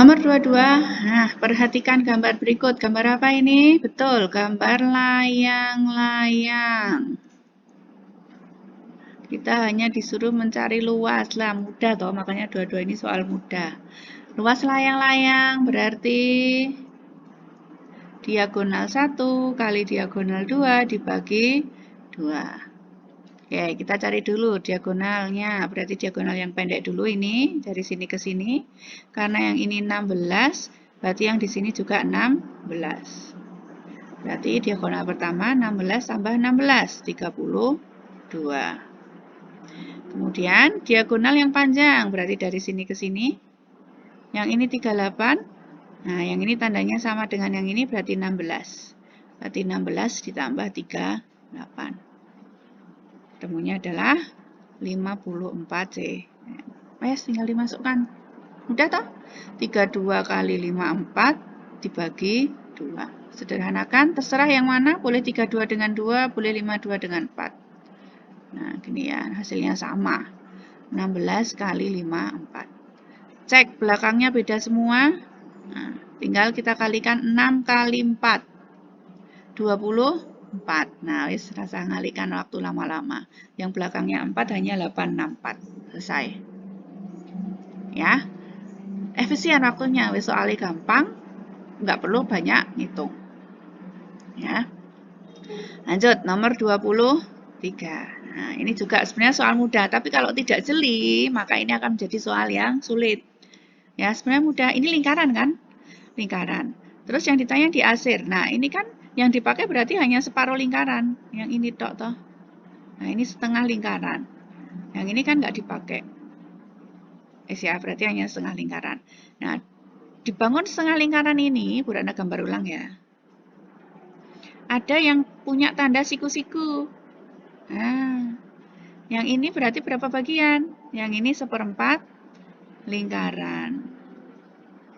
Nomor 22, nah perhatikan gambar berikut. Gambar apa ini? Betul, gambar layang-layang. Kita hanya disuruh mencari luas lah, mudah toh, makanya dua-dua ini soal mudah. Luas layang-layang berarti diagonal 1 kali diagonal 2 dibagi 2. Oke, kita cari dulu diagonalnya. Berarti diagonal yang pendek dulu ini, dari sini ke sini. Karena yang ini 16, berarti yang di sini juga 16. Berarti diagonal pertama 16 tambah 16, 32. Kemudian diagonal yang panjang, berarti dari sini ke sini. Yang ini 38. Nah, yang ini tandanya sama dengan yang ini, berarti 16. Berarti 16 ditambah 38. Temunya adalah 54C. Tinggal dimasukkan. Mudah toh? 32 kali 54 dibagi 2. Sederhanakan, terserah yang mana, boleh 32 dengan 2, boleh 52 dengan 4. Nah, gini ya, hasilnya sama. 16 kali 54. Cek, belakangnya beda semua. Nah, tinggal kita kalikan 6 kali 4. 24. Nah, wis rasa ngalikan waktu lama-lama. Yang belakangnya 4 hanya 864. Selesai. Ya. Efisien waktunya, wis soalnya gampang. Nggak perlu banyak ngitung. Ya. Lanjut, nomor 23. Nah, ini juga sebenarnya soal mudah, tapi kalau tidak jeli, maka ini akan menjadi soal yang sulit. Ya, sebenarnya mudah. Ini lingkaran kan? Lingkaran. Terus yang ditanya diasir. Nah, ini kan yang dipakai berarti hanya separuh lingkaran. Yang ini tok toh. Nah, ini setengah lingkaran. Yang ini kan nggak dipakai. Ya, berarti hanya setengah lingkaran. Nah, dibangun setengah lingkaran ini, Bu Rana gambar ulang ya. Ada yang punya tanda siku-siku. Nah, yang ini berarti berapa bagian? Yang ini 1/4 lingkaran.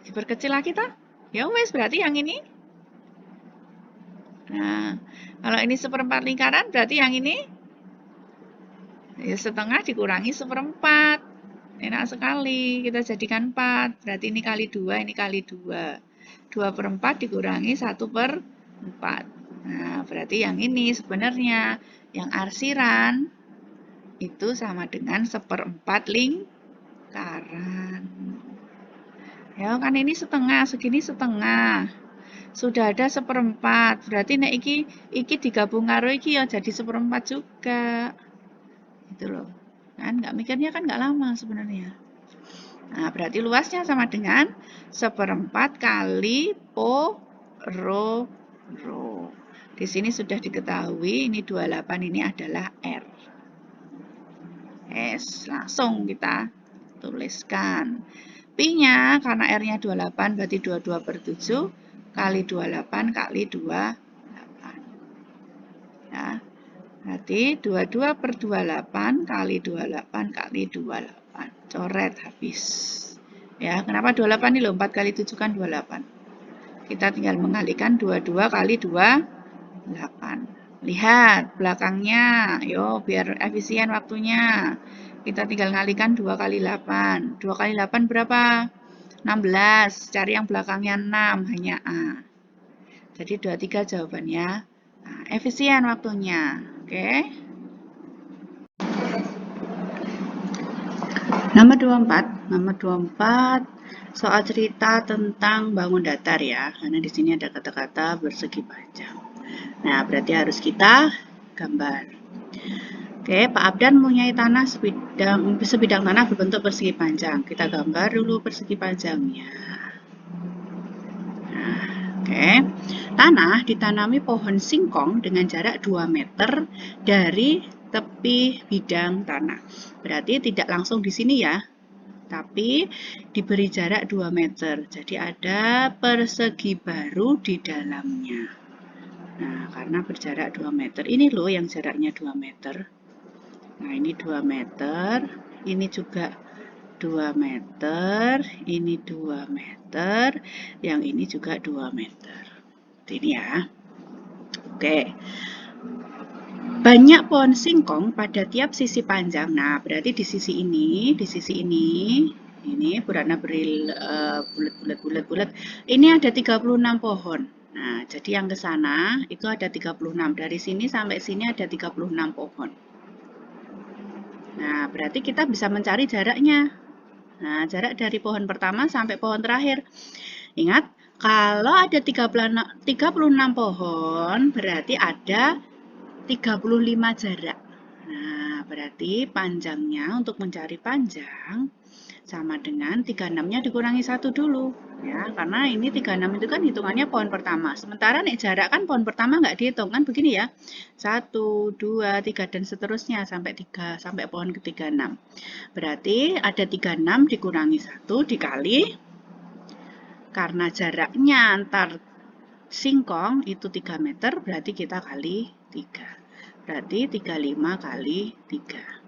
Diperkecil lagi toh? Ya wes, berarti yang ini. Nah, kalau ini 1/4 lingkaran, berarti yang ini ya setengah dikurangi 1/4. Enak sekali, kita jadikan 4. Berarti ini kali 2, ini kali 2. 2/4 dikurangi 1/4. Nah, berarti yang ini sebenarnya, yang arsiran, itu sama dengan 1/4 lingkaran. Ya, kan ini setengah, segini setengah. Sudah ada 1/4, berarti nek iki digabung karo iki ya jadi 1/4 juga. Gitu loh. Kan nggak mikirnya kan nggak lama sebenarnya. Nah, berarti luasnya sama dengan 1/4 kali rho. Di sini sudah diketahui ini 28 ini adalah R. Langsung kita tuliskan. Pi-nya karena R-nya 28 berarti 22/7 kali 28 kali 28. Ya. Berarti 22/28 kali 28 kali 28. Coret habis. Ya, kenapa 28 ini loh? 4 kali 7 kan 28. Kita tinggal mengalikan 22 kali 28. Lihat belakangnya. Yo, biar efisien waktunya. Kita tinggal ngalikan 2 kali 8. 2 kali 8 berapa? 16. Cari yang belakangnya 6, hanya A. Jadi 23 jawabannya. Nah, efisien waktunya. Oke. Nomor 24 soal cerita tentang bangun datar ya. Karena di sini ada kata-kata bersegi panjang. Nah, berarti harus kita gambar. Oke, Pak Abdan mempunyai tanah sebidang tanah berbentuk persegi panjang. Kita gambar dulu persegi panjangnya. Nah, oke. Tanah ditanami pohon singkong dengan jarak 2 meter dari tepi bidang tanah. Berarti tidak langsung di sini ya, tapi diberi jarak 2 meter. Jadi ada persegi baru di dalamnya. Nah, karena berjarak 2 meter. Ini loh yang jaraknya 2 meter. Nah, ini 2 meter. Ini juga 2 meter. Ini 2 meter. Yang ini juga 2 meter. Ini ya. Oke. Banyak pohon singkong pada tiap sisi panjang. Nah, berarti di sisi ini Ini berwarna beril bulat. Ini ada 36 pohon. Nah, jadi yang ke sana itu ada 36. Dari sini sampai sini ada 36 pohon. Nah, berarti kita bisa mencari jaraknya. Nah, jarak dari pohon pertama sampai pohon terakhir. Ingat, kalau ada 36 pohon, berarti ada 35 jarak. Nah, berarti panjangnya untuk mencari panjang sama dengan 36-nya dikurangi 1 dulu. Ya, karena ini 36 itu kan hitungannya pohon pertama. Sementara nih jarak kan pohon pertama nggak dihitung kan begini ya. 1, 2, 3 dan seterusnya sampai 3 sampai pohon ke-36. Berarti ada 36 dikurangi 1 dikali karena jaraknya antar singkong itu 3 meter, berarti kita kali 3. Berarti 35 kali 3.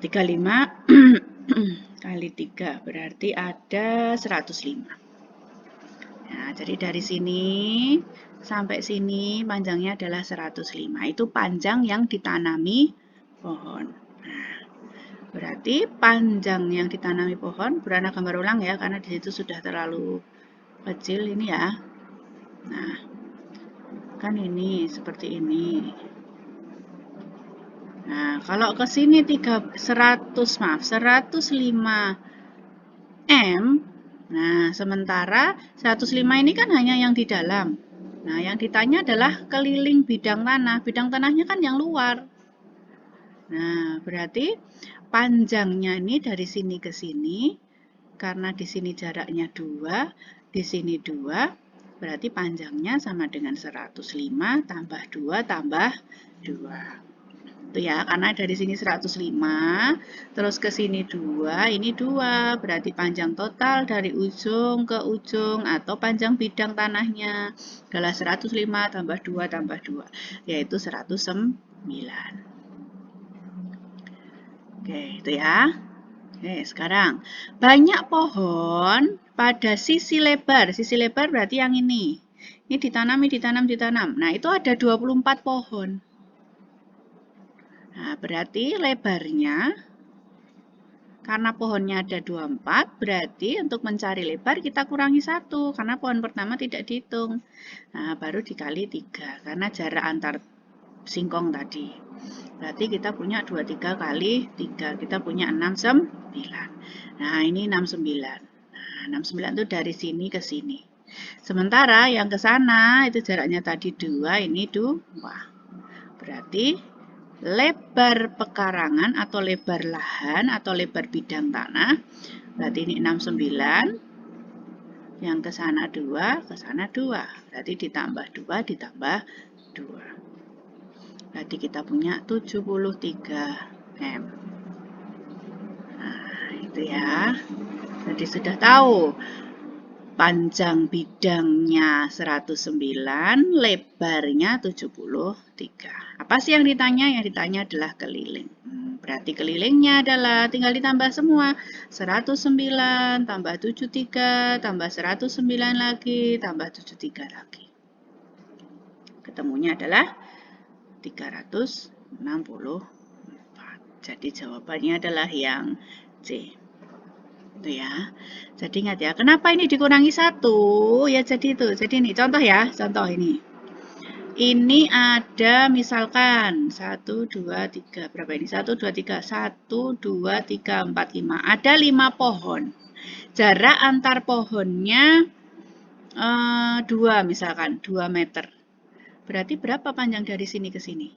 35 kali 3 berarti ada 105. Nah, jadi dari sini sampai sini panjangnya adalah 105. Itu panjang yang ditanami pohon. Nah, berarti panjang yang ditanami pohon, berwarna gambar ulang ya, karena di situ sudah terlalu kecil ini ya. Nah, kan ini seperti ini. Nah, kalau ke sini 105 M. Nah, sementara 105 ini kan hanya yang di dalam. Nah, yang ditanya adalah keliling bidang tanah. Bidang tanahnya kan yang luar. Nah, berarti panjangnya ini dari sini ke sini, karena di sini jaraknya 2, di sini 2, berarti panjangnya sama dengan 105 tambah 2 tambah 2. Itu ya, karena dari sini 105, terus ke sini 2, ini 2, berarti panjang total dari ujung ke ujung atau panjang bidang tanahnya adalah 105 tambah 2 tambah 2, yaitu 109. Oke, itu ya. Oke, sekarang banyak pohon pada sisi lebar. Sisi lebar berarti yang ini. Ini ditanam. Nah, itu ada 24 pohon. Nah, berarti lebarnya, karena pohonnya ada 24, berarti untuk mencari lebar kita kurangi 1, karena pohon pertama tidak dihitung. Nah, baru dikali 3, karena jarak antar singkong tadi. Berarti kita punya 23 kali 3, kita punya 69. Nah, ini 69. Nah, 69 itu dari sini ke sini. Sementara yang ke sana itu jaraknya tadi 2, ini 2. Berarti lebar pekarangan atau lebar lahan atau lebar bidang tanah, berarti ini 69, yang ke sana 2, ke sana 2, berarti ditambah 2 ditambah 2. Berarti kita punya 73 M. Nah, itu ya. Jadi sudah tahu panjang bidangnya 109, lebarnya 73. Apa sih yang ditanya? Yang ditanya adalah keliling. Berarti kelilingnya adalah tinggal ditambah semua. 109 tambah 73 tambah 109 lagi tambah 73 lagi. Ketemunya adalah 364. Jadi jawabannya adalah yang C. Itu ya. Jadi ingat ya, kenapa ini dikurangi 1? Ya jadi itu. Jadi ini contoh ya, contoh ini. Ini ada misalkan 1, 2, 3, berapa ini? 1, 2, 3, 1, 2, 3, 4, 5. Ada 5 pohon. Jarak antar pohonnya 2 misalkan, 2 meter. Berarti berapa panjang dari sini ke sini?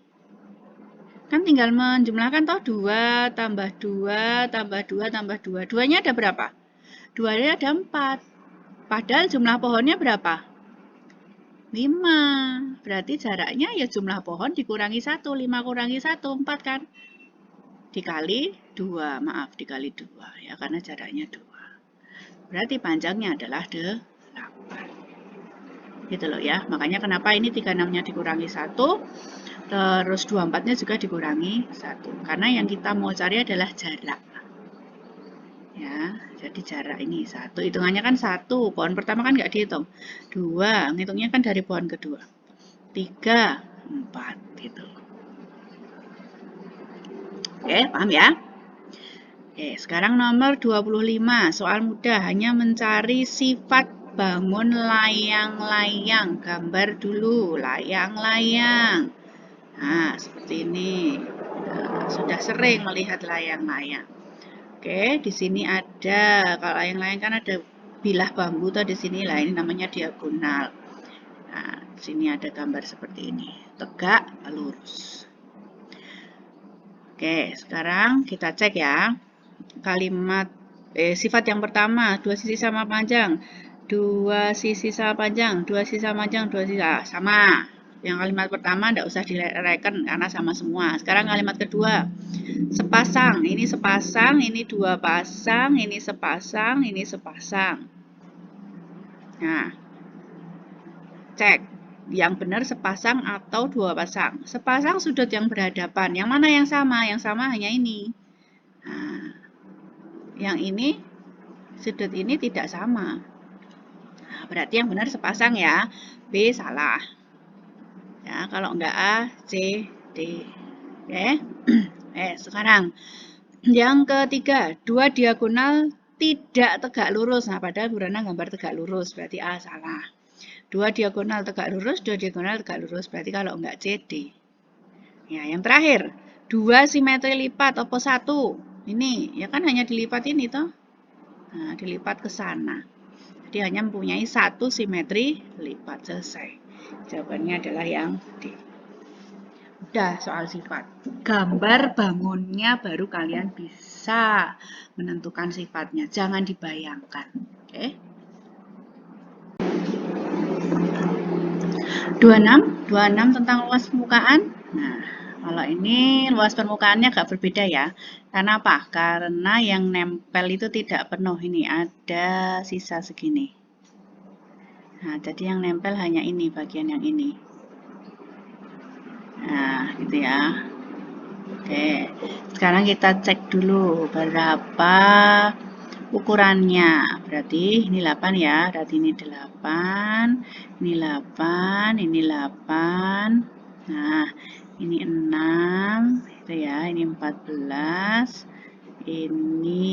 Kan tinggal menjumlahkan toh 2 tambah 2 tambah 2 tambah 2. 2-nya ada berapa? 2-nya ada 4. Padahal jumlah pohonnya berapa? 5. Berarti jaraknya ya jumlah pohon dikurangi 1. 5 kurangi 1, 4 kan? Dikali 2, maaf dikali 2 ya karena jaraknya 2. Berarti panjangnya adalah 8. Gitu loh ya. Makanya kenapa ini 36-nya dikurangi 1, terus 24-nya juga dikurangi 1. Karena yang kita mau cari adalah jarak. Ya, jadi jarak ini 1. Hitungannya kan 1. Pohon pertama kan nggak dihitung. 2, ngitungnya kan dari pohon kedua. 3, 4 gitu. Oke, paham ya? Oke, sekarang nomor 25. Soal mudah, hanya mencari sifat bangun layang-layang. Gambar dulu, layang-layang. Nah, seperti ini. Nah, sudah sering melihat layang-layang. Oke, di sini ada, kalau layang-layang kan ada bilah bambu tuh di sini lah, ini namanya diagonal. Nah, di sini ada gambar seperti ini. Tegak, lurus. Oke, sekarang kita cek ya. Kalimat sifat yang pertama, dua sisi sama panjang, dua sisi sama panjang, dua sisi sama panjang, dua sisi sama. Yang kalimat pertama tidak usah direken karena sama semua. Sekarang kalimat kedua, sepasang, ini sepasang, ini dua pasang, ini sepasang, ini sepasang. Nah, cek yang benar sepasang atau dua pasang. Sepasang sudut yang berhadapan, yang mana yang sama? Yang sama hanya ini. Nah, yang ini sudut ini tidak sama. Nah, berarti yang benar sepasang ya. B salah. Ya, kalau enggak A, C, D. Oke. Sekarang yang ketiga, dua diagonal tidak tegak lurus. Nah, padahal Burana gambar tegak lurus, berarti A salah. Dua diagonal tegak lurus, dua diagonal tegak lurus, berarti kalau enggak C, D. Ya, yang terakhir, dua simetri lipat, apa satu? Ini, ya kan hanya dilipat ini toh. Nah, dilipat ke sana. Jadi hanya mempunyai satu simetri lipat, selesai. Jawabannya adalah yang D. Udah soal sifat. Gambar bangunnya baru kalian bisa menentukan sifatnya. Jangan dibayangkan. Oke. 26 tentang luas permukaan. Nah, kalau ini luas permukaannya agak berbeda ya. Karena apa? Karena yang nempel itu tidak penuh. Ini ada sisa segini. Nah, jadi yang nempel hanya ini, bagian yang ini. Nah, gitu ya. Oke, sekarang kita cek dulu berapa ukurannya. Berarti ini 8 ya, berarti ini 8, ini 8, ini 8. Nah, ini 6, itu ya, ini 14. Ini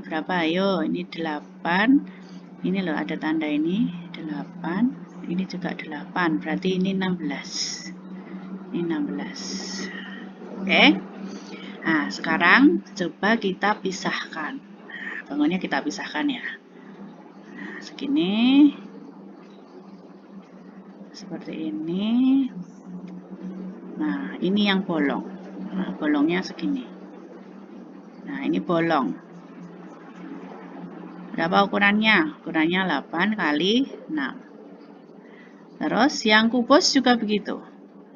berapa? Ayo, ini 8. Ini loh ada tanda ini, 8. Ini juga 8, berarti ini 16. Ini 16. Oke. Nah, sekarang coba kita pisahkan. Nah, bangunnya kita pisahkan ya. Nah, segini. Seperti ini. Nah, ini yang bolong. Nah, bolongnya segini. Nah, ini bolong. Berapa ukurannya? Ukurannya 8 kali 6. Terus yang kubus juga begitu.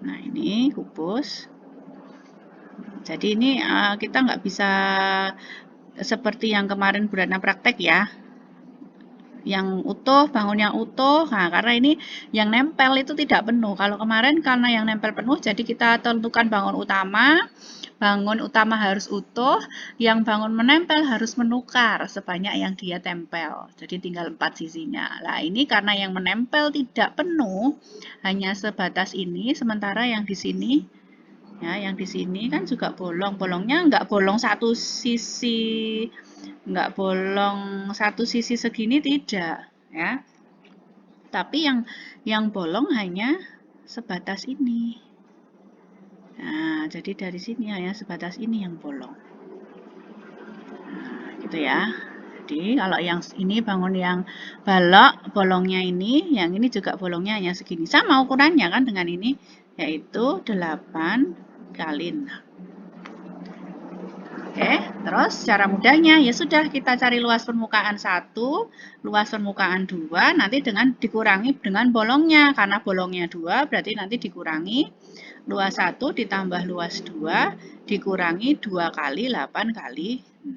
Nah, ini kubus. Jadi ini kita nggak bisa seperti yang kemarin Burana praktek ya. Yang utuh, bangun yang utuh. Nah, karena ini yang nempel itu tidak penuh. Kalau kemarin karena yang nempel penuh, jadi kita tentukan bangun utama. Bangun utama harus utuh, yang bangun menempel harus menukar sebanyak yang dia tempel. Jadi tinggal 4 sisinya. Nah, ini karena yang menempel tidak penuh, hanya sebatas ini, sementara yang di sini ya, yang di sini kan juga bolong. Bolongnya nggak bolong satu sisi, nggak bolong satu sisi segini tidak, ya. Tapi yang bolong hanya sebatas ini. Nah, jadi dari sini hanya sebatas ini yang bolong. Nah, gitu ya. Jadi kalau yang ini bangun yang balok, bolongnya ini, yang ini juga bolongnya hanya segini. Sama ukurannya kan dengan ini, yaitu 8 kali 6. Oke, terus cara mudahnya ya sudah kita cari luas permukaan 1, luas permukaan 2, nanti dengan dikurangi dengan bolongnya. Karena bolongnya 2, berarti nanti dikurangi luas 1 ditambah luas 2, dikurangi 2 kali 8 kali 6.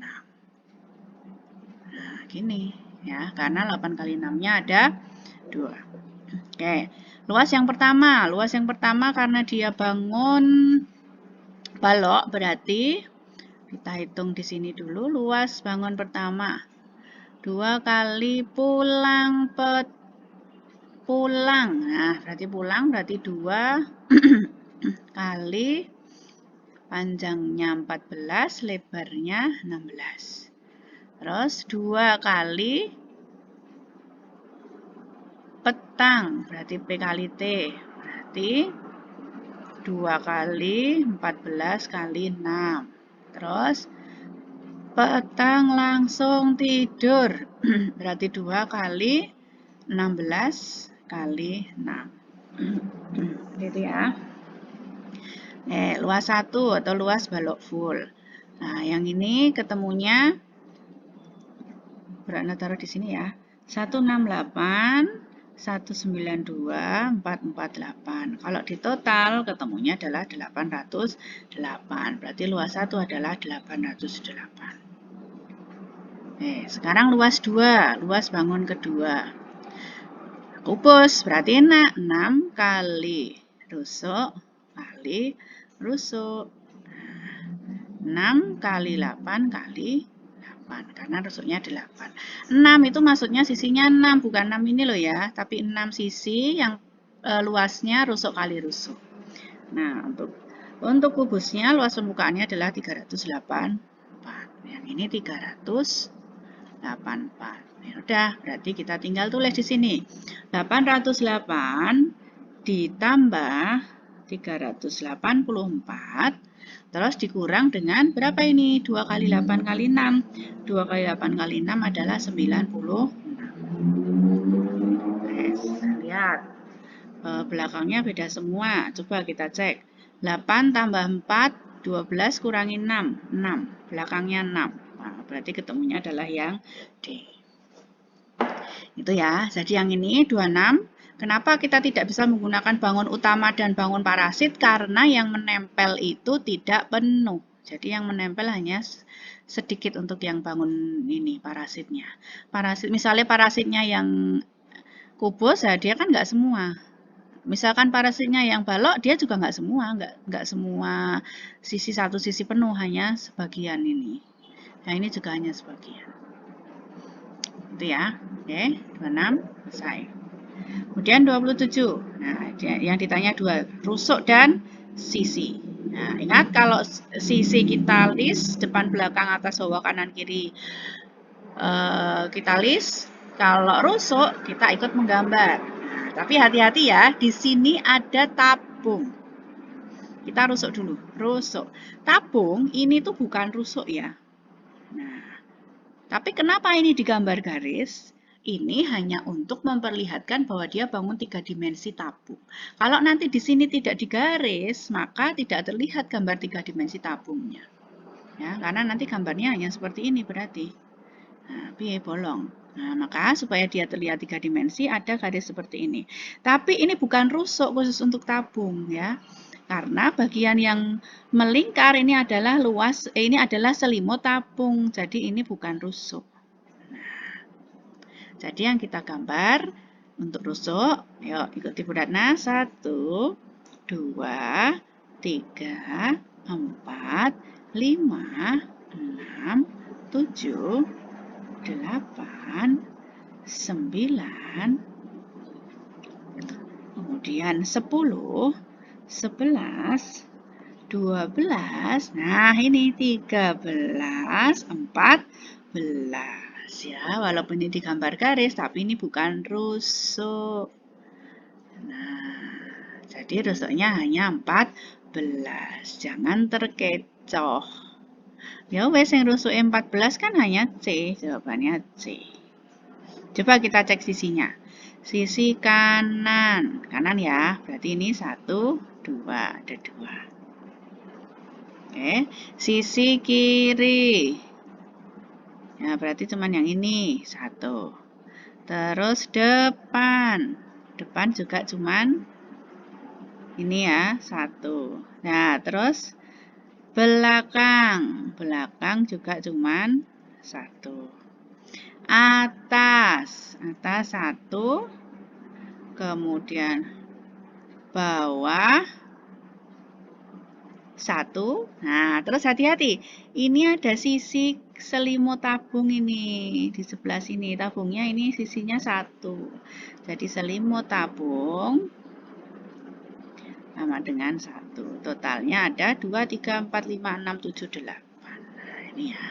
Nah, gini ya, karena 8 kali 6-nya ada 2. Oke, luas yang pertama karena dia bangun balok berarti kita hitung di sini dulu luas bangun pertama. 2 kali pulang pulang. Nah, berarti pulang berarti 2 kali panjangnya 14, lebarnya 16. Terus 2 kali petang, berarti P kali T. Berarti 2 kali 14 kali 6. Terus petang langsung tidur. Berarti 2 kali 16 kali 6. Gitu ya. Luas 1 atau luas balok full. Nah, yang ini ketemunya beratnya taruh di sini ya. 168, 192, 448. Kalau di total ketemunya adalah 808. Berarti luas 1 adalah 808. Sekarang luas 2, luas bangun kedua. Kubus berarti 6 kali rusuk kali rusuk. 6 kali 8 kali 8, karena rusuknya 8. 6 itu maksudnya sisinya 6, bukan 6 ini loh ya, tapi 6 sisi yang luasnya rusuk kali rusuk. Nah, untuk kubusnya luas permukaannya adalah 384. Yang ini 384. Ya udah, berarti kita tinggal tulis di sini. 808 ditambah 384 terus dikurang dengan berapa ini? 2 kali 8 kali 6. 2 kali 8 kali 6 adalah 96. Lihat. Belakangnya beda semua. Coba kita cek. 8 tambah 4, 12 kurangi 6. 6. Belakangnya 6. Nah, berarti ketemunya adalah yang D. Itu ya. Jadi yang ini 26. Kenapa kita tidak bisa menggunakan bangun utama dan bangun parasit? Karena yang menempel itu tidak penuh. Jadi yang menempel hanya sedikit untuk yang bangun ini, parasitnya. Misalnya parasitnya yang kubus, ya dia kan nggak semua. Misalkan parasitnya yang balok, dia juga nggak semua sisi satu sisi penuh, hanya sebagian ini. Nah ini juga hanya sebagian. Itu ya. Oke, 26 selesai. Kemudian 27. Nah, yang ditanya 2, rusuk dan sisi. Nah, ingat kalau sisi kita list, depan, belakang, atas, bawah, kanan, kiri, kita list. Kalau rusuk, kita ikut menggambar. Nah, tapi hati-hati ya, di sini ada tabung. Kita rusuk dulu, rusuk. Tabung ini tuh bukan rusuk ya. Nah, tapi kenapa ini digambar garis? Ini hanya untuk memperlihatkan bahwa dia bangun 3 dimensi tabung. Kalau nanti di sini tidak digaris, maka tidak terlihat gambar 3 dimensi tabungnya. Ya, karena nanti gambarnya hanya seperti ini berarti. Nah, bolong. Nah, maka supaya dia terlihat 3 dimensi, ada garis seperti ini. Tapi ini bukan rusuk khusus untuk tabung ya. Karena bagian yang melingkar ini adalah ini adalah selimut tabung. Jadi ini bukan rusuk. Jadi yang kita gambar untuk rusuk, yuk ikuti Bu Ratna. 1, 2, 3, 4, 5, 6, 7, 8, 9, kemudian 10, 11, 12, nah ini 13, 14. Ya, walaupun ini digambar garis, tapi ini bukan rusuk. Nah, jadi rusuknya hanya 14. Jangan terkecoh. Ya wes, yang rusuk 14 kan hanya C, jawabannya C. Coba kita cek sisinya. Sisi kanan, kanan ya, berarti ini 1, 2, ada 2. Oke, sisi kiri. Ya, berarti cuma yang ini, 1. Terus depan. Depan juga cuman ini ya, 1. Nah, terus belakang. Belakang juga cuman 1. Atas. Atas 1. Kemudian bawah 1. Nah, terus hati-hati. Ini ada sisi selimut tabung ini. Di sebelah sini. Tabungnya ini sisinya 1. Jadi selimut tabung sama dengan 1. Totalnya ada 2, 3, 4, 5, 6, 7, 8. Nah, ini ya.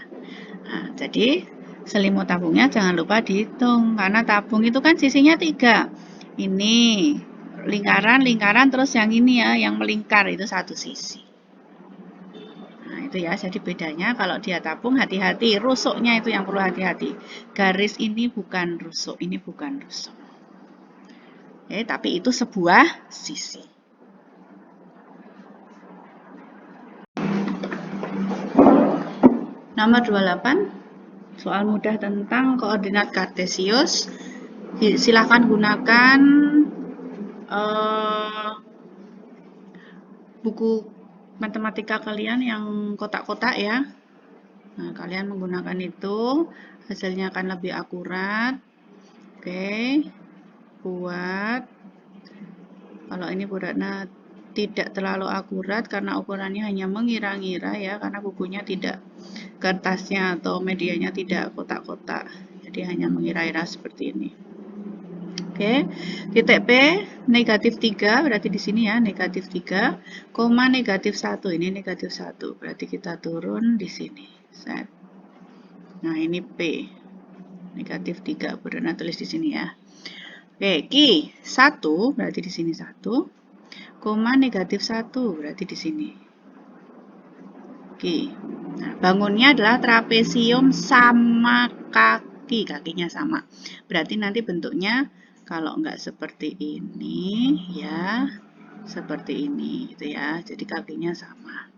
Nah, jadi selimut tabungnya jangan lupa dihitung, karena tabung itu kan sisinya 3. Ini lingkaran, terus yang ini ya, yang melingkar itu satu sisi. Nah, itu ya, jadi bedanya kalau dia tabung hati-hati, rusuknya itu yang perlu hati-hati. Garis ini bukan rusuk, ini bukan rusuk. Oke, tapi itu sebuah sisi. Nomor 28, soal mudah tentang koordinat kartesius. Silahkan gunakan buku matematika kalian yang kotak-kotak ya. Nah, kalian menggunakan itu, hasilnya akan lebih akurat. Oke, buat. Kalau ini buatnya tidak terlalu akurat karena ukurannya hanya mengira-ngira ya, karena bukunya tidak, kertasnya atau medianya tidak kotak-kotak, jadi hanya mengira-ngira seperti ini. Oke, titik P negatif 3 berarti di sini ya negatif 3, koma negatif 1 ini negatif 1 berarti kita turun di sini. Set. Nah ini P negatif 3 Budona tulis di sini ya. Oke, Q 1 berarti di sini 1, koma negatif 1 berarti di sini. Oke, nah, bangunnya adalah trapesium sama kaki, kakinya sama. Berarti nanti bentuknya kalau enggak seperti ini ya, seperti ini gitu ya. Jadi kakinya sama.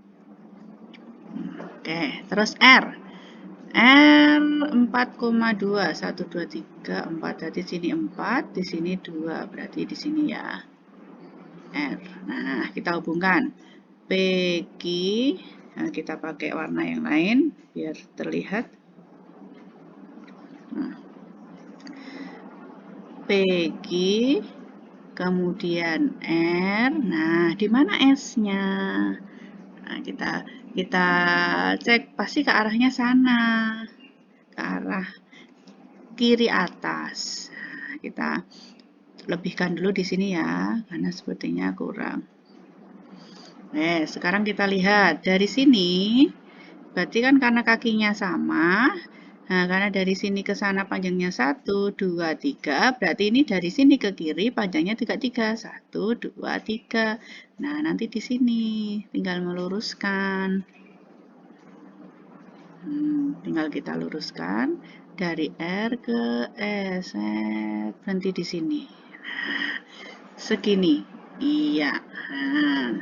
Oke, terus R. R 4,2 1 2 3 4 berarti sini 4, di sini 2 berarti di sini ya. R. Nah, kita hubungkan PQ. Nah, kita pakai warna yang lain biar terlihat. Nah, PQ, kemudian R. Nah, di mana S-nya? Nah, kita cek pasti ke arahnya sana, ke arah kiri atas. Nah, kita lebihkan dulu di sini ya, karena sepertinya kurang. Sekarang kita lihat dari sini, berarti kan karena kakinya sama. Nah, karena dari sini ke sana panjangnya 1, 2, 3, berarti ini dari sini ke kiri panjangnya 3, 1, 2, 3. Nah, nanti di sini tinggal meluruskan. Tinggal kita luruskan dari R ke S, berhenti di sini. Nah, segini. Iya. Nah,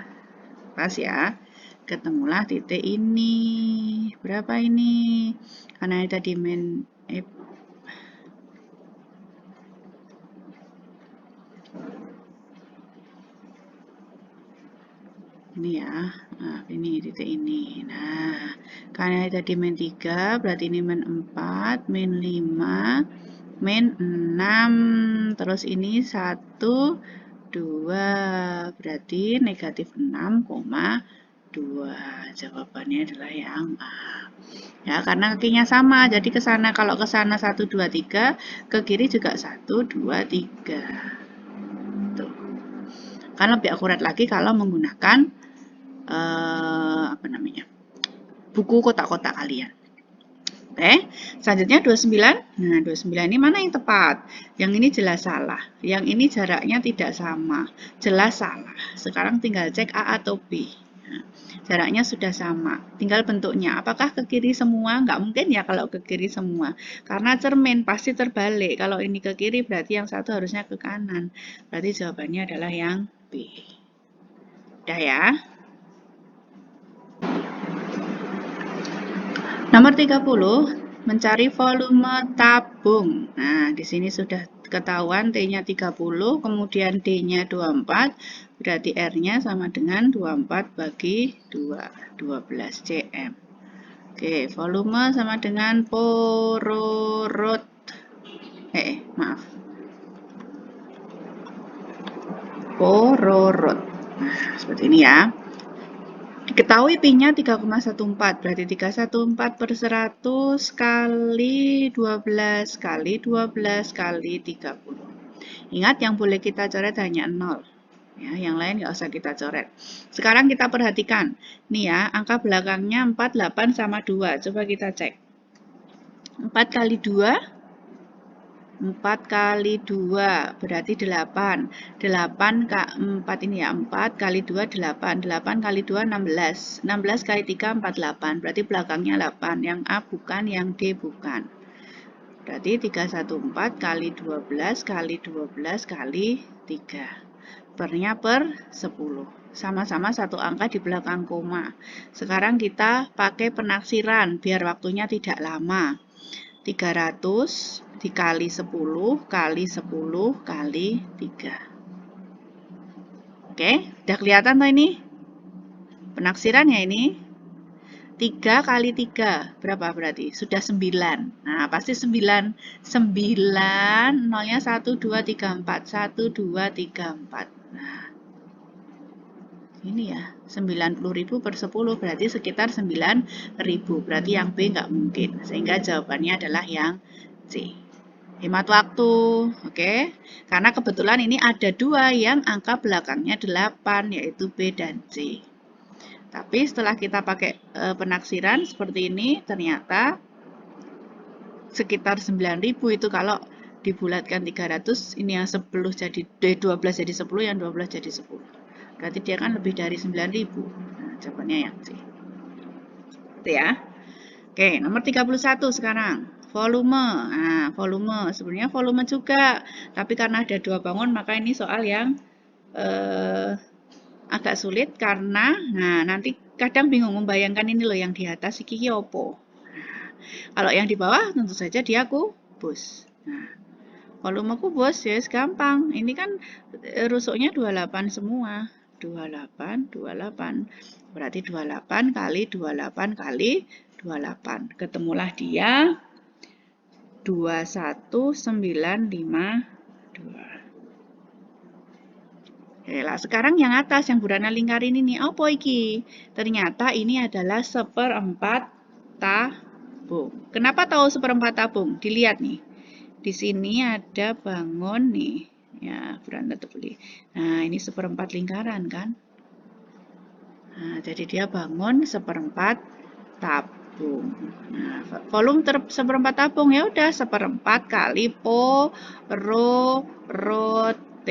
pas ya. Ketemulah titik ini. Berapa ini? Karena tadi ini ya. Nah, ini titik ini. Nah, karena tadi min 3, berarti ini min 4, min 5, min 6. Terus ini 1, 2. Berarti negatif 6,2. Jawabannya adalah yang A. Ya, karena kakinya sama. Jadi ke sana, kalau ke sana 1, 2, 3, ke kiri juga 1, 2, 3. Tuh. Kan lebih akurat lagi kalau menggunakan buku kotak-kotak kalian. Oke, selanjutnya 29. Nah, 29 ini mana yang tepat? Yang ini jelas salah. Yang ini jaraknya tidak sama. Jelas salah. Sekarang tinggal cek A atau B. Nah, jaraknya sudah sama. Tinggal bentuknya. Apakah ke kiri semua? Nggak mungkin ya kalau ke kiri semua. Karena cermin pasti terbalik. Kalau ini ke kiri berarti yang satu harusnya ke kanan. Berarti jawabannya adalah yang B. Udah ya. Nomor 30, mencari volume tabung. Nah, di sini sudah ketahuan T-nya 30, kemudian D-nya 24, berarti R-nya sama dengan 24 bagi 2, 12 cm. Oke, volume sama dengan pororot. Maaf. Pororot. Nah, seperti ini ya. Diketahui pi-nya 3,14, berarti 314 per 100 kali 12 kali 12 kali 30. Ingat yang boleh kita coret hanya 0. Ya, yang lain nggak usah kita coret. Sekarang kita perhatikan. Nih ya, angka belakangnya 4, 8, sama 2. Coba kita cek. 4 kali 2, 4 kali 2 berarti 8. 4 ini ya, 4 kali 2, 8. 8 kali 2, 16. 16 kali 3, 48. Berarti belakangnya 8. Yang A bukan, yang D bukan. Berarti 314 kali 12 kali 12 kali 3. Pernya per 10. Sama-sama satu angka di belakang koma. Sekarang kita pakai penaksiran biar waktunya tidak lama. 300 dikali 10 kali 10 kali 3. Oke, udah kelihatan tuh ini? Penaksirannya ini. 3 kali 3, berapa berarti? Sudah 9. Nah, pasti 9. 9, nolnya 1, 2, 3, 4. 1, 2, 3, 4. Nah, ini ya, 90.000 per 10 berarti sekitar 9.000. Berarti yang B nggak mungkin. Sehingga jawabannya adalah yang C. Hemat waktu, oke? Karena kebetulan ini ada dua yang angka belakangnya 8, yaitu B dan C. Tapi setelah kita pakai penaksiran seperti ini, ternyata sekitar 9.000 itu kalau dibulatkan 300, ini yang 10 jadi 12 jadi 10, yang 12 jadi 10. Berarti dia kan lebih dari 9.000. Nah, jawabannya yang C. Itu ya. Oke, nomor 31 sekarang. Volume. Nah, volume. Sebenarnya volume juga. Tapi karena ada dua bangun, maka ini soal yang agak sulit karena, nah nanti kadang bingung membayangkan ini loh yang di atas iki opo. Nah, kalau yang di bawah tentu saja dia kubus. Nah, volume kubus ya gampang. Ini kan rusuknya 28 semua. 28, 28. Berarti 28 kali 28 kali 28. Ketemulah dia 21952. Oke lah, sekarang yang atas, yang Burana lingkarin ini, apa iki? Ternyata ini adalah seperempat tabung. Kenapa tahu seperempat tabung? Dilihat nih. Di sini ada bangun nih. Ya, Burana beli. Nah, ini seperempat lingkaran kan? Nah, jadi dia bangun seperempat tabung. Nah, volume seperempat tabung ya udah seperempat kali po rho T.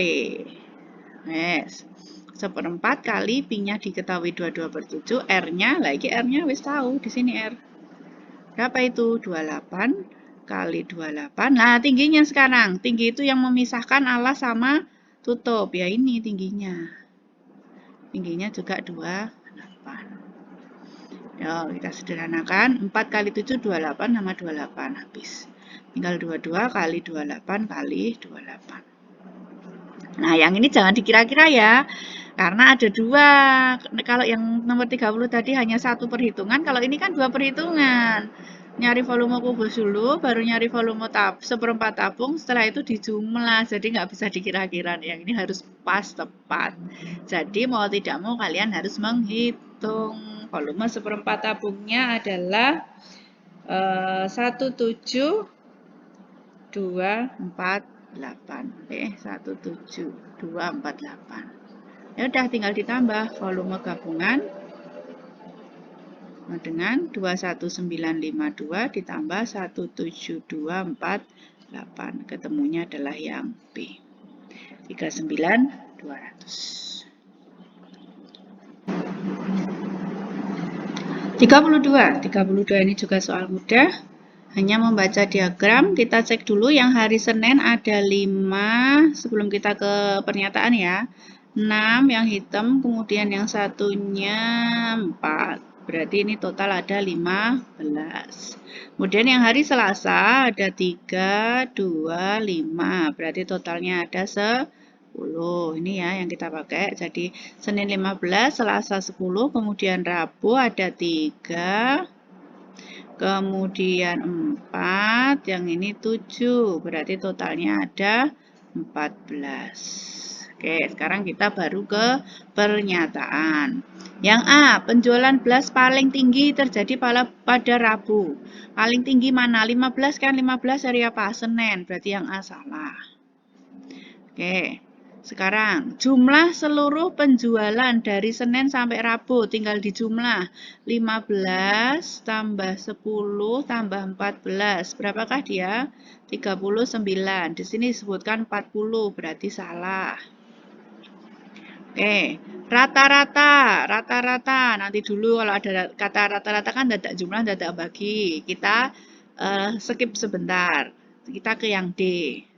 Yes. Seperempat kali pi-nya diketahui 22 per 7, R-nya, lagi R-nya wis tahu, di sini R. Berapa itu? 28 kali 28. Nah, tingginya sekarang. Tinggi itu yang memisahkan alas sama tutup. Ya ini tingginya. Tingginya juga 28. Yo, kita sederhanakan. 4 kali 7, 28 sama 28. Habis. Tinggal 22 kali 28 kali 28. Nah, yang ini jangan dikira-kira ya, karena ada dua. Kalau yang nomor 30 tadi hanya satu perhitungan, kalau ini kan dua perhitungan. Nyari volume kubus dulu, baru nyari volume seperempat tabung, setelah itu dijumlah. Jadi nggak bisa dikira-kira, yang ini harus pas tepat. Jadi mau tidak mau kalian harus menghitung. Volume seperempat tabungnya adalah 17248. 17248. Ya udah tinggal ditambah volume gabungan dengan 21952 ditambah 17248. Ketemunya adalah yang B. 39200. 32 ini juga soal mudah. Hanya membaca diagram, kita cek dulu yang hari Senin ada 5, sebelum kita ke pernyataan ya. 6 yang hitam, kemudian yang satunya 4. Berarti ini total ada 15. Kemudian yang hari Selasa ada 3, 2, 5. Berarti totalnya ada 10. Ini ya yang kita pakai. Jadi Senin 15, Selasa 10, kemudian Rabu ada 3. Kemudian 4, yang ini 7, berarti totalnya ada 14. Oke, sekarang kita baru ke pernyataan. Yang A, penjualan belas paling tinggi terjadi pada Rabu. Paling tinggi mana? 15 kan? 15 hari apa? Senin, berarti yang A salah. Oke, Sekarang, jumlah seluruh penjualan dari Senin sampai Rabu tinggal dijumlah. 15 tambah 10 tambah 14. Berapakah dia? 39. Di sini disebutkan 40, berarti salah. Oke, rata-rata. Nanti dulu kalau ada kata rata-rata kan dadak jumlah, dadak bagi. Kita skip sebentar. Kita ke yang D.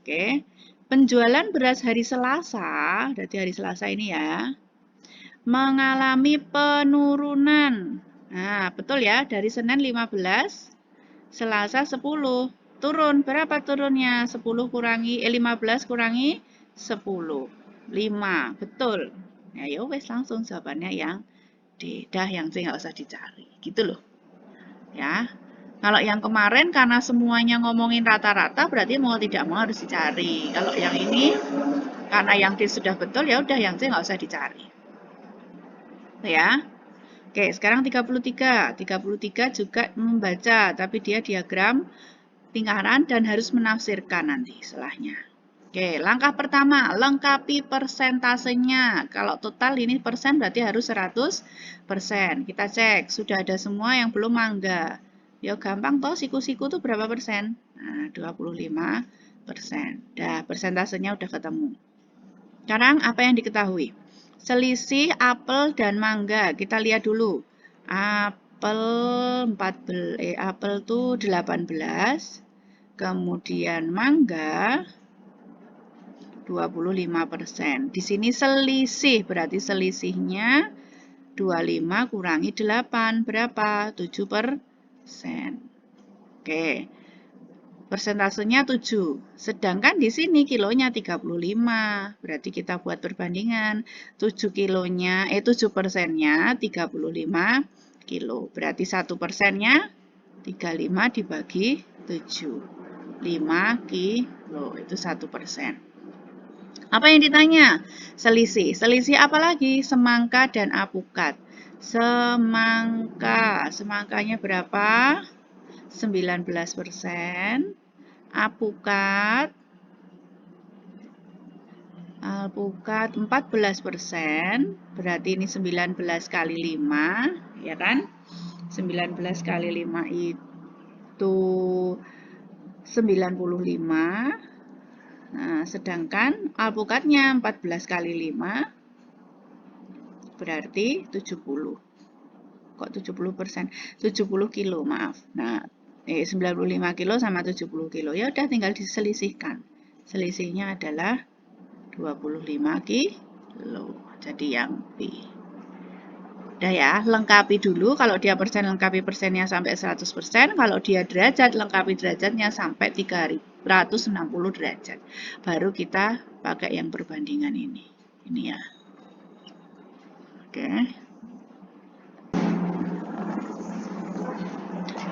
Oke. Penjualan beras hari Selasa, berarti hari Selasa ini ya, mengalami penurunan. Nah, betul ya, dari Senin 15, Selasa 10. Turun, berapa turunnya? 15 kurangi 10. 5, betul. Ya, wes langsung jawabannya yang D. Dah, yang C nggak usah dicari. Gitu loh. Ya. Kalau yang kemarin karena semuanya ngomongin rata-rata berarti mau tidak mau harus dicari. Kalau yang ini karena yang D sudah betul ya udah yang C nggak usah dicari. Ya. Oke, sekarang 33. 33 juga membaca tapi dia diagram lingkaran dan harus menafsirkan nanti setelahnya. Oke, langkah pertama, lengkapi persentasenya. Kalau total ini persen berarti harus 100%. Kita cek, sudah ada semua yang belum mangga. Ya gampang toh, siku-siku tuh berapa persen? Nah, 25%. Dah, persentasenya udah ketemu. Sekarang apa yang diketahui? Selisih apel dan mangga. Kita lihat dulu. Apel 14, apel tuh 18. Kemudian mangga 25%. Di sini selisih, berarti selisihnya 25 kurangi 8, berapa? 7%. Oke, persentasenya 7. Sedangkan di sini kilonya 35. Berarti kita buat perbandingan. 7 kilonya, 7 persennya 35 kilo. Berarti 1 persennya 35 dibagi 7. 5 kilo, itu 1%. Apa yang ditanya? Selisih. Selisih apa lagi? Semangka dan apukat. Semangka. Semangkanya berapa? 19%. Apukat. Alpukat 14%. Berarti ini 19 kali 5. Ya kan? 19 kali 5 itu 95. Nah, sedangkan alpukatnya 14 kali 5 berarti 70. Kok 70%? 70 kilo, maaf. Nah, 95 kilo sama 70 kilo. Ya udah tinggal diselisihkan. Selisihnya adalah 25 kilo. Jadi yang B. Udah ya, lengkapi dulu. Kalau dia persen, lengkapi persennya sampai 100%. Kalau dia derajat, lengkapi derajatnya sampai 360 derajat. Baru kita pakai yang perbandingan ini. Ini ya. Oke.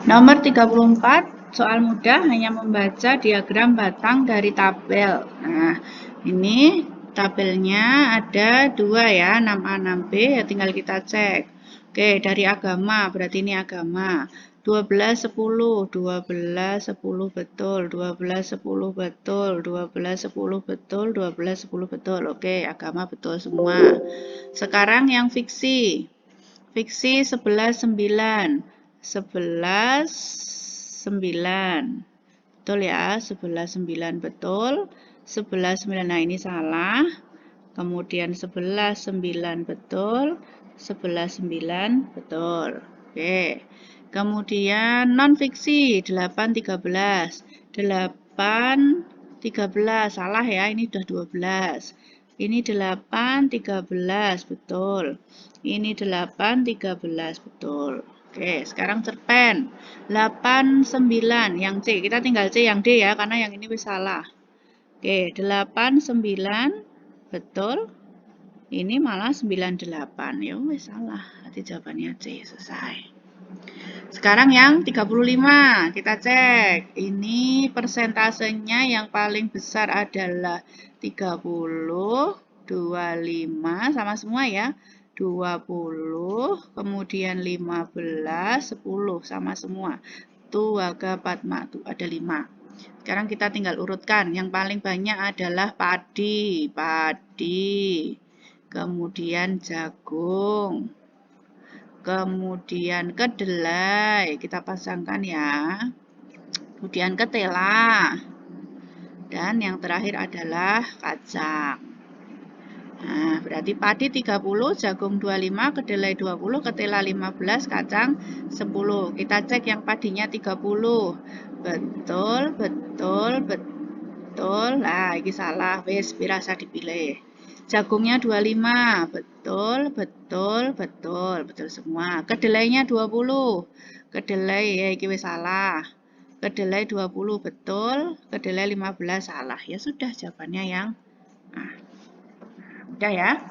Nomor 34, soal mudah hanya membaca diagram batang dari tabel. Nah, ini tabelnya ada 2 ya, 6A, 6B, ya tinggal kita cek. Oke, dari agama, berarti ini agama. 12, 10, 12, 10 betul, 12, 10 betul, 12, 10 betul, 12, 10 betul. Oke, agama betul semua. Sekarang yang fiksi. Fiksi 11, 9. 11, 9. Betul ya, 11, 9 betul. 11, 9, nah ini salah. Kemudian 11, 9 betul. 11, 9 betul. Oke. Kemudian non-fiksi 8, 13. 8, 13. Salah ya, ini udah 12. Ini 8, 13. Betul. Ini 8, 13. Betul. Oke, sekarang cerpen. 8, 9. Yang C. Kita tinggal C yang D ya, karena yang ini wis salah. Oke, 8, 9. Betul. Ini malah 98. Ya wis salah. Berarti jawabannya C. Selesai. Sekarang yang 35. Kita cek. Ini persentasenya yang paling besar adalah 30, 25 sama semua ya. 20, kemudian 15, 10 sama semua. Tuh agak 4, tuh ada 5. Sekarang kita tinggal urutkan. Yang paling banyak adalah padi, kemudian jagung, kemudian kedelai, kita pasangkan ya. Kemudian ketela. Dan yang terakhir adalah kacang. Nah, berarti padi 30, jagung 25, kedelai 20, ketela 15, kacang 10. Kita cek yang padinya 30. Betul, betul, betul. Nah, ini salah. Wes, pirasa dipilih. Jagungnya 25. Betul, betul, betul. Betul semua. Kedelainya 20. Kedelai, ya, ini wes salah. Kedelai 20 betul, kedelai 15 salah. Ya sudah, jawabannya yang A. Udah ya.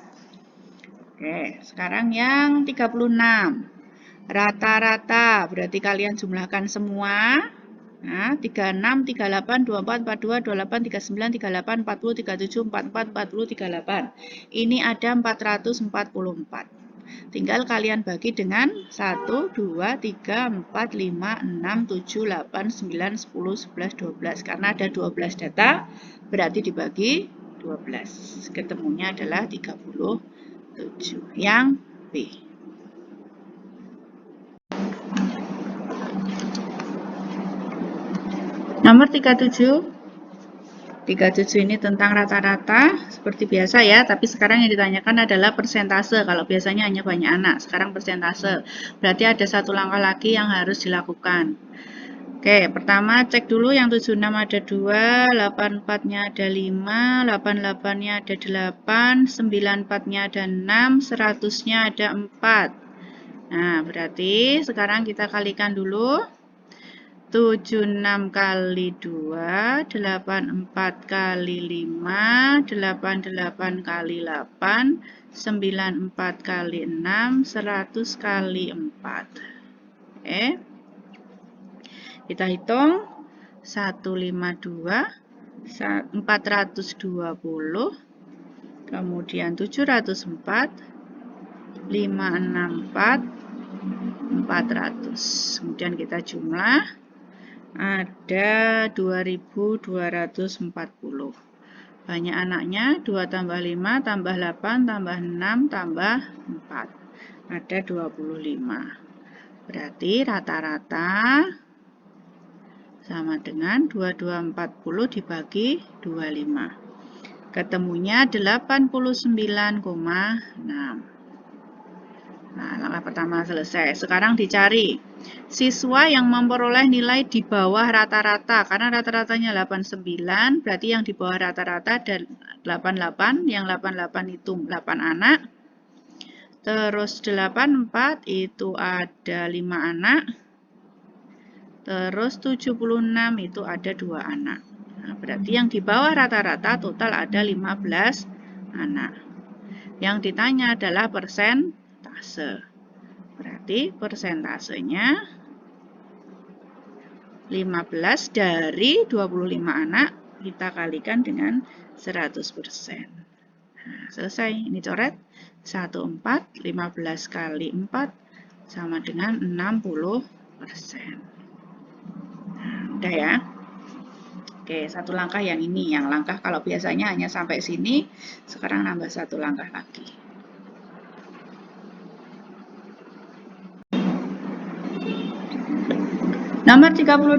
Oke, sekarang yang 36. Rata-rata, berarti kalian jumlahkan semua. Nah, 36, 38, 24, 42, 28, 39, 38, 40, 37, 44, 40, 38. Ini ada 444. Tinggal kalian bagi dengan 1, 2, 3, 4, 5, 6, 7, 8, 9, 10, 11, 12. Karena ada 12 data, berarti dibagi 12. Ketemunya adalah 37. Yang B. Nomor 37. 37 ini tentang rata-rata, seperti biasa ya, tapi sekarang yang ditanyakan adalah persentase. Kalau biasanya hanya banyak anak, sekarang persentase. Berarti ada satu langkah lagi yang harus dilakukan. Oke, pertama cek dulu yang 76 ada 2, 84-nya ada 5, 88-nya ada 8, 94-nya ada 6, 100-nya ada 4. Nah, berarti sekarang kita kalikan dulu. 76 kali 2, 84 kali 5, 88 kali 8, 94 kali 6, 100 kali 4. Oke. Kita hitung. 152, 420, kemudian 704, 564, 400. Kemudian kita jumlah. Ada 2240. Banyak anaknya 2 tambah 5 tambah 8 tambah 6 tambah 4. Ada 25. Berarti rata-rata sama dengan 2240 dibagi 25. Ketemunya 89,6. Nah, langkah pertama selesai. Sekarang dicari siswa yang memperoleh nilai di bawah rata-rata. Karena rata-ratanya 89, berarti yang di bawah rata-rata ada 88. Yang 88 itu 8 anak. Terus 84 itu ada 5 anak. Terus 76 itu ada 2 anak. Nah, berarti yang di bawah rata-rata total ada 15 anak. Yang ditanya adalah persentase. Berarti persentasenya 15 dari 25 anak kita kalikan dengan 100%. Nah, selesai. Ini coret. 14, 15 kali 4 sama dengan 60%. Nah, udah ya. Oke, satu langkah yang ini. Yang langkah kalau biasanya hanya sampai sini, sekarang nambah satu langkah lagi. Nomor 38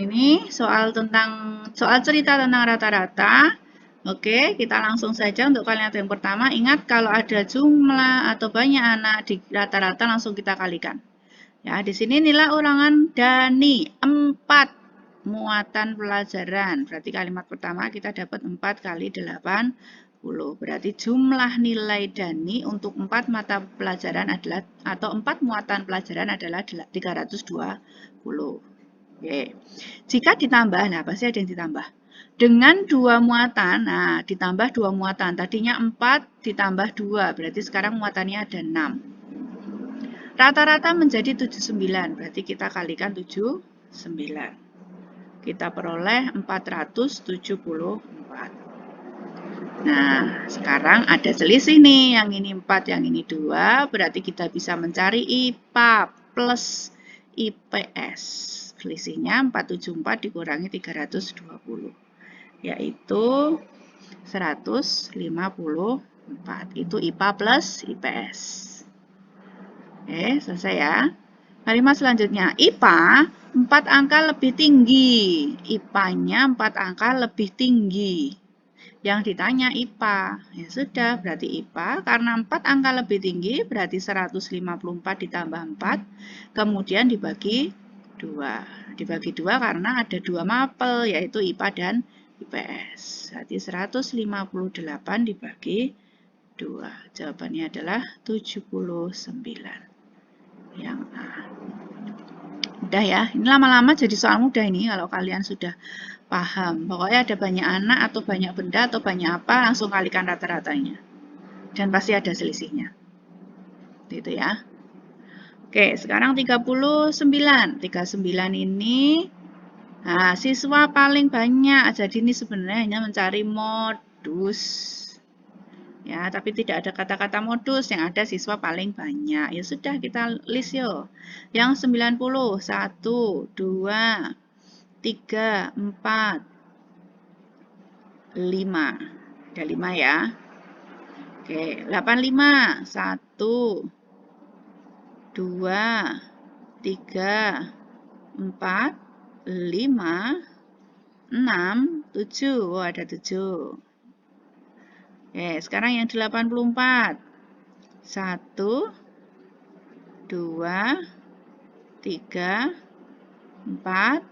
ini soal cerita tentang rata-rata. Oke, kita langsung saja untuk kalimat yang pertama. Ingat kalau ada jumlah atau banyak anak di rata-rata langsung kita kalikan. Ya, di sini nilai ulangan Dani 4 muatan pelajaran. Berarti kalimat pertama kita dapat 4 kali 80. Berarti jumlah nilai Dani untuk 4 mata pelajaran adalah, atau 4 muatan pelajaran adalah 320. Oke. Jika ditambah, nah pasti ada yang ditambah. Dengan 2 muatan, nah ditambah 2 muatan. Tadinya 4 ditambah 2, berarti sekarang muatannya ada 6. Rata-rata menjadi 79, berarti kita kalikan 79. Kita peroleh 474. Nah, sekarang ada selisih nih, yang ini 4, yang ini 2, berarti kita bisa mencari IPA plus IPS. Selisihnya 474 dikurangi 320, yaitu 154. Itu IPA plus IPS. Oke, selesai ya. Kalimat selanjutnya, IPA 4 angka lebih tinggi. IPA-nya 4 angka lebih tinggi. Yang ditanya IPA. Ya sudah, berarti IPA karena 4 angka lebih tinggi, berarti 154 ditambah 4, kemudian dibagi 2. Dibagi 2 karena ada 2 mapel, yaitu IPA dan IPS. Berarti 158 dibagi 2. Jawabannya adalah 79. Yang A. Mudah ya, ini lama-lama jadi soal mudah ini kalau kalian sudah paham. Pokoknya ada banyak anak atau banyak benda atau banyak apa, langsung kalikan rata-ratanya. Dan pasti ada selisihnya. Gitu ya. Oke, sekarang 39. 39 ini, nah, siswa paling banyak. Jadi ini sebenarnya hanya mencari modus. Ya, tapi tidak ada kata-kata modus, yang ada siswa paling banyak. Ya sudah, kita list yuk. Yang 90, 1, 2, 3, 4, 5. Ada 5 ya. Oke, 85, 1, 2, 3, 4, 5, 6, 7. Oh, ada 7. Oke, sekarang yang 84. 1, 2, 3, 4,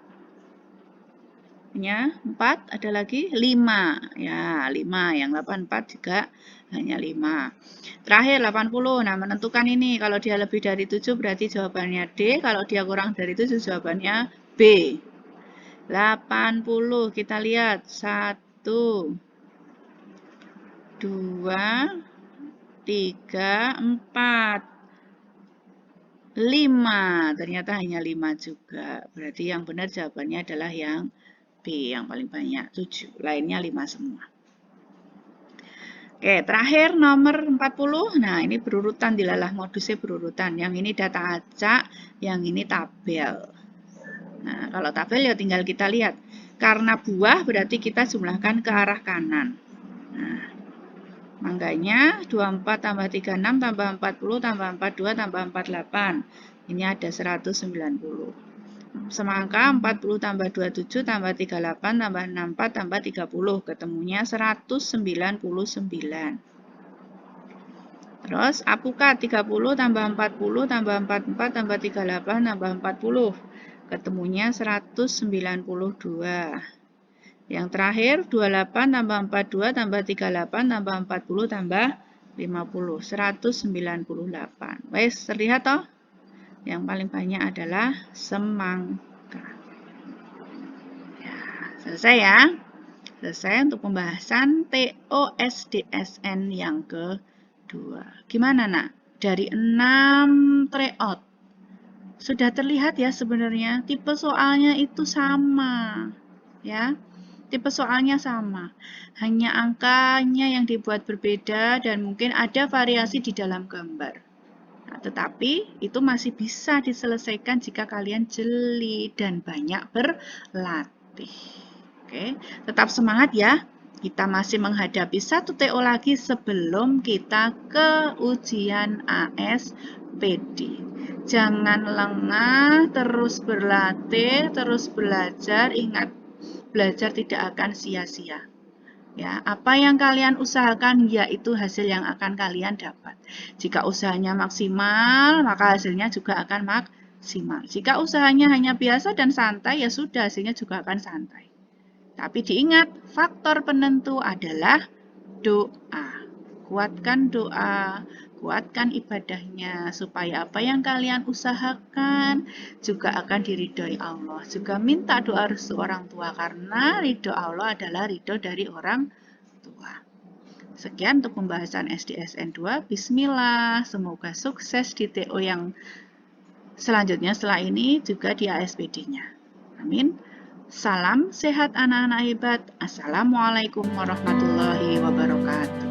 4, ada lagi 5. Ya, 5. Yang 84 juga hanya 5. Terakhir 80. Nah, menentukan ini. Kalau dia lebih dari 7 berarti jawabannya D. Kalau dia kurang dari 7 jawabannya B. 80. Kita lihat. 1, 2, 3, 4, 5. Ternyata hanya 5 juga. Berarti yang benar jawabannya adalah yang B, yang paling banyak, 7. Lainnya 5 semua. Oke, terakhir nomor 40. Nah, ini berurutan, dilalah modusnya berurutan. Yang ini data acak, yang ini tabel. Nah, kalau tabel ya tinggal kita lihat. Karena buah berarti kita jumlahkan ke arah kanan. Nah, makanya 24 tambah 36 tambah 40 tambah 42 tambah 48. Ini ada 190. Semangka 40 tambah 27 tambah 38 tambah 64 tambah 30. Ketemunya 199. Terus apukat 30 tambah 40 tambah 44 tambah 38 tambah 40. Ketemunya 192. Yang terakhir 28 tambah 42 tambah 38 tambah 40 tambah 50. 198. Wes, terlihat toh? Yang paling banyak adalah semangka. Ya, selesai ya. Selesai untuk pembahasan TOSDSN yang kedua. Gimana nak? Dari 6 tryout. Sudah terlihat ya sebenarnya tipe soalnya itu sama. Ya. Tipe soalnya sama, hanya angkanya yang dibuat berbeda dan mungkin ada variasi di dalam gambar. Nah, tetapi itu masih bisa diselesaikan jika kalian jeli dan banyak berlatih. Oke, tetap semangat ya. Kita masih menghadapi satu TO lagi sebelum kita ke ujian ASPD. Jangan lengah, terus berlatih, terus belajar. Ingat, belajar tidak akan sia-sia. Ya, apa yang kalian usahakan yaitu hasil yang akan kalian dapat. Jika usahanya maksimal, maka hasilnya juga akan maksimal. Jika usahanya hanya biasa dan santai, ya sudah hasilnya juga akan santai. Tapi diingat, faktor penentu adalah doa. Kuatkan doa, kuatkan ibadahnya, supaya apa yang kalian usahakan juga akan diridhoi Allah. Juga minta doa restu orang tua, karena ridho Allah adalah ridho dari orang tua. Sekian untuk pembahasan SDSN 2. Bismillah, semoga sukses di TO yang selanjutnya setelah ini juga di ASPD-nya. Amin. Salam sehat anak-anak hebat. Assalamualaikum warahmatullahi wabarakatuh.